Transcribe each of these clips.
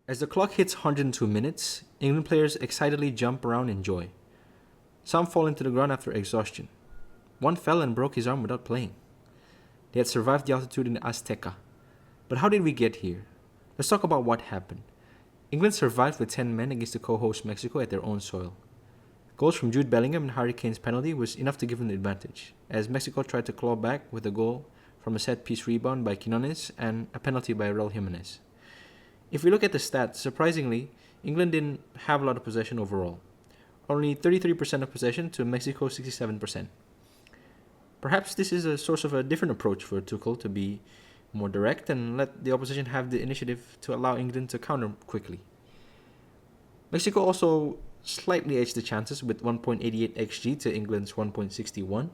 As the clock hits 102 minutes, England players excitedly jump around in joy. Some fall into the ground after exhaustion. One fell and broke his arm without playing. They had survived the altitude in the Azteca. But how did we get here? Let's talk about what happened. England survived with 10 men against the co-host Mexico at their own soil. Goals from Jude Bellingham and Harry Kane's penalty was enough to give them the advantage, as Mexico tried to claw back with a goal from a set-piece rebound by Quinones and a penalty by Raul Jimenez. If we look at the stats, surprisingly, England didn't have a lot of possession overall. Only 33% of possession to Mexico's 67%. Perhaps this is a source of a different approach for Tuchel to be more direct and let the opposition have the initiative to allow England to counter quickly. Mexico also slightly edged the chances with 1.88 xG to England's 1.61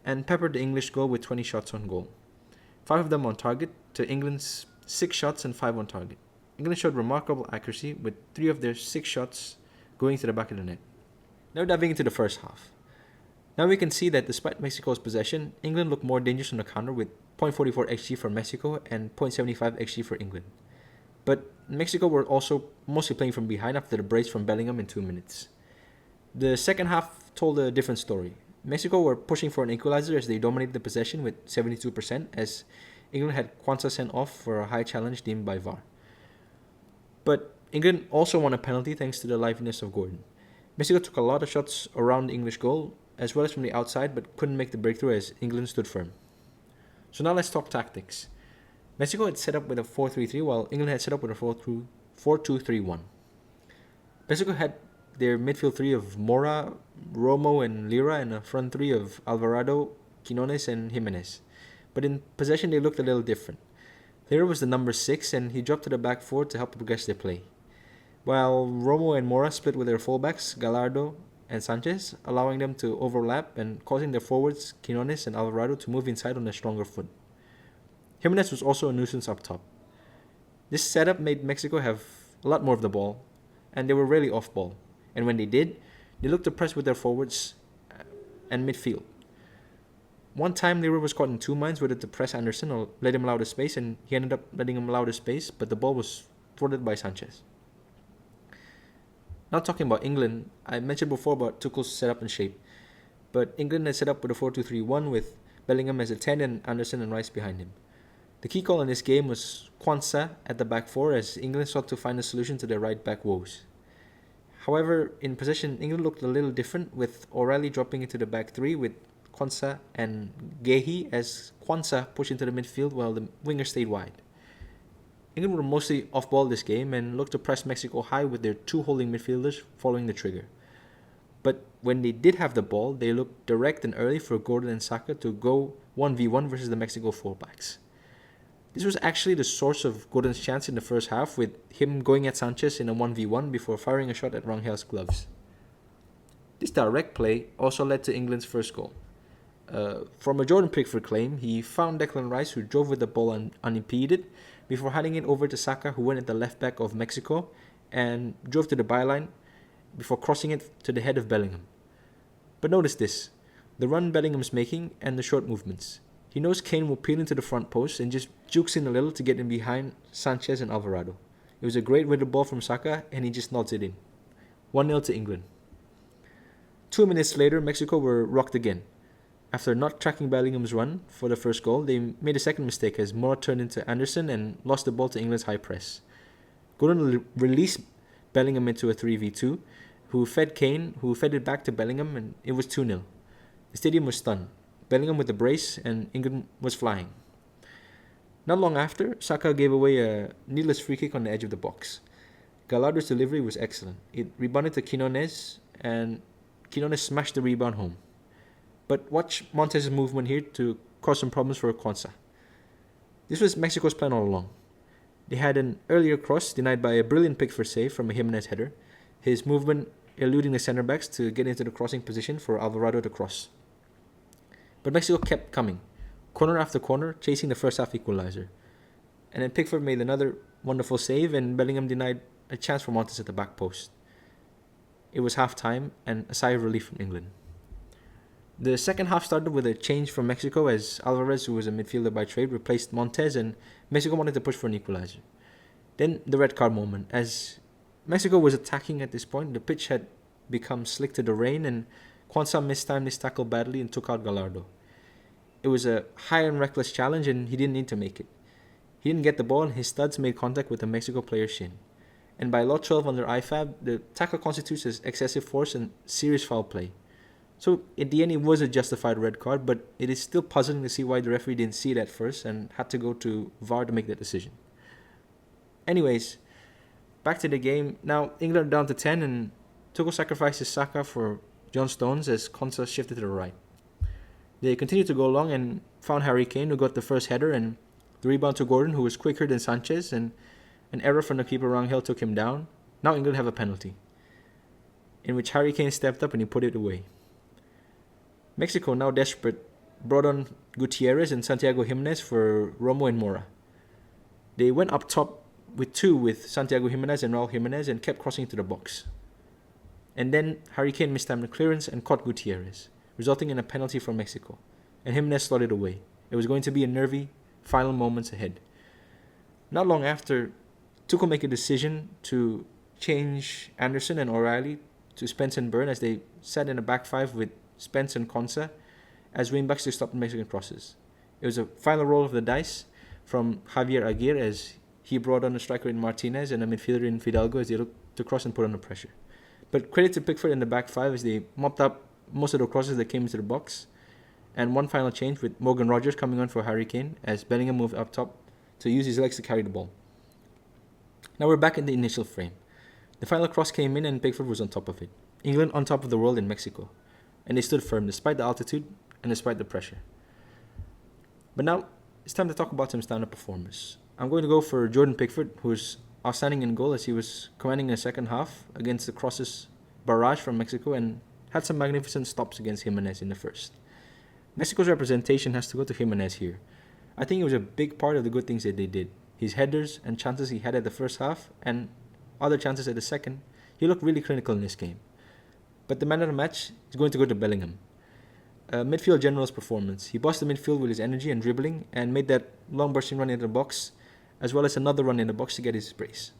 and peppered the English goal with 20 shots on goal. 5 of them on target to England's 6 shots and 5 on target. England showed remarkable accuracy with 3 of their 6 shots going to the back of the net. Now diving into the first half. Now we can see that despite Mexico's possession, England looked more dangerous on the counter with 0.44 xG for Mexico and 0.75 xG for England. But Mexico were also mostly playing from behind after the brace from Bellingham in 2 minutes. The second half told a different story. Mexico were pushing for an equalizer as they dominated the possession with 72%, as England had Quansah sent off for a high challenge deemed by VAR. But England also won a penalty thanks to the liveliness of Gordon. Mexico took a lot of shots around the English goal, as well as from the outside, but couldn't make the breakthrough as England stood firm. So now let's talk tactics. Mexico had set up with a 4-3-3, while England had set up with a 4-2-3-1. Mexico had their midfield three of Mora, Romo, and Lira, and a front three of Alvarado, Quinones, and Jimenez. But in possession, they looked a little different. Lira was the number 6, and he dropped to the back 4 to help progress their play. While Romo and Mora split with their fullbacks, Gallardo and Sanchez, allowing them to overlap and causing their forwards, Quinones and Alvarado, to move inside on a stronger foot. Jimenez was also a nuisance up top. This setup made Mexico have a lot more of the ball, and they were rarely off ball. And when they did, they looked to press with their forwards and midfield. One time, Lira was caught in 2 minds whether to press Anderson or let him allow the space, and he ended up letting him allow the space, but the ball was thwarted by Sanchez. Now talking about England, I mentioned before about Tuchel's setup and shape, but England had set up with a 4-2-3-1 with Bellingham as a 10 and Anderson and Rice behind him. The key call in this game was Quansah at the back 4 as England sought to find a solution to their right back woes. However, in possession, England looked a little different, with O'Reilly dropping into the back 3 with Quansah and Gehi as Quansah pushed into the midfield while the winger stayed wide. England were mostly off ball this game and looked to press Mexico high with their 2 holding midfielders following the trigger. But when they did have the ball, they looked direct and early for Gordon and Saka to go 1v1 versus the Mexico fullbacks. This was actually the source of Gordon's chance in the first half, with him going at Sanchez in a 1v1 before firing a shot at Rangel's gloves. This direct play also led to England's first goal. From a Jordan Pickford claim, he found Declan Rice, who drove with the ball unimpeded, before handing it over to Saka, who went at the left back of Mexico and drove to the byline before crossing it to the head of Bellingham. But notice this, the run Bellingham's making and the short movements. He knows Kane will peel into the front post and just jukes in a little to get in behind Sanchez and Alvarado. It was a great weighted ball from Saka and he just nods it in. 1-0 to England. 2 minutes later, Mexico were rocked again. After not tracking Bellingham's run for the first goal, they made a second mistake as Mora turned into Anderson and lost the ball to England's high press. Gordon released Bellingham into a 3v2, who fed Kane, who fed it back to Bellingham, and it was 2-0. The stadium was stunned. Bellingham with the brace, and England was flying. Not long after, Saka gave away a needless free kick on the edge of the box. Gallardo's delivery was excellent. It rebounded to Quinones, and Quinones smashed the rebound home. But watch Montez's movement here to cause some problems for Quansah. This was Mexico's plan all along. They had an earlier cross denied by a brilliant Pickford save from a Jimenez header, his movement eluding the centre backs to get into the crossing position for Alvarado to cross. But Mexico kept coming, corner after corner, chasing the first half equalizer. And then Pickford made another wonderful save and Bellingham denied a chance for Montez at the back post. It was half-time and a sigh of relief from England. The second half started with a change from Mexico as Alvarez, who was a midfielder by trade, replaced Montez, and Mexico wanted to push for an equalizer. Then the red card moment. As Mexico was attacking at this point, the pitch had become slick to the rain, and Quansah mistimed his tackle badly and took out Gallardo. It was a high and reckless challenge, and he didn't need to make it. He didn't get the ball, and his studs made contact with the Mexico player's shin. And by Law 12 under IFAB, the tackle constitutes as excessive force and serious foul play. So in the end, it was a justified red card, but it is still puzzling to see why the referee didn't see it at first and had to go to VAR to make that decision. Anyways, back to the game. Now England are down to 10, and Tuchel sacrifices Saka for John Stones as Quansah shifted to the right. They continued to go long and found Harry Kane, who got the first header, and the rebound to Gordon, who was quicker than Sanchez, and an error from the keeper Rangel took him down. Now England have a penalty, in which Harry Kane stepped up and he put it away. Mexico, now desperate, brought on Gutierrez and Santiago Jimenez for Romo and Mora. They went up top with two with Santiago Jimenez and Raul Jimenez and kept crossing to the box. And then Harry Kane mistimed the clearance and caught Gutierrez, resulting in a penalty for Mexico, and Jimenez slotted away. It was going to be a nervy final moments ahead. Not long after, Tuchel made a decision to change Anderson and O'Reilly to Spence and Byrne as they sat in a back five with Spence and Quansah as wingbacks to stop Mexican crosses. It was a final roll of the dice from Javier Aguirre as he brought on a striker in Martinez and a midfielder in Fidalgo as they looked to cross and put under pressure. But credit to Pickford in the back five as they mopped up most of the crosses that came into the box. And one final change with Morgan Rogers coming on for Harry Kane as Bellingham moved up top to use his legs to carry the ball. Now we're back in the initial frame. The final cross came in and Pickford was on top of it. England on top of the world in Mexico. And they stood firm despite the altitude and despite the pressure. But now it's time to talk about some stand-up performers. I'm going to go for Jordan Pickford, who was outstanding in goal as he was commanding the second half against the crosses barrage from Mexico and had some magnificent stops against Jimenez in the first. Mexico's representation has to go to Jimenez here. I think it was a big part of the good things that they did. His headers and chances he had at the first half and other chances at the second, he looked really clinical in this game. But the man of the match is going to go to Bellingham. Midfield general's performance. He bossed the midfield with his energy and dribbling and made that long bursting run into the box, as well as another run in the box to get his brace.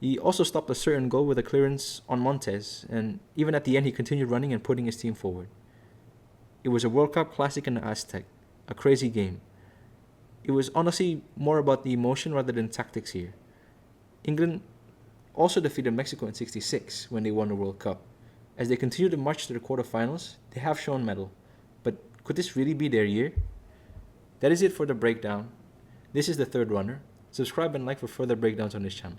He also stopped a certain goal with a clearance on Montes, and even at the end he continued running and putting his team forward. It was a World Cup classic in the Aztec, a crazy game. It was honestly more about the emotion rather than tactics here. England also defeated Mexico in '66 when they won the World Cup. As they continue to march to the quarterfinals, they have shown mettle. But could this really be their year? That is it for the breakdown. This is the Third Runner. Subscribe and like for further breakdowns on this channel.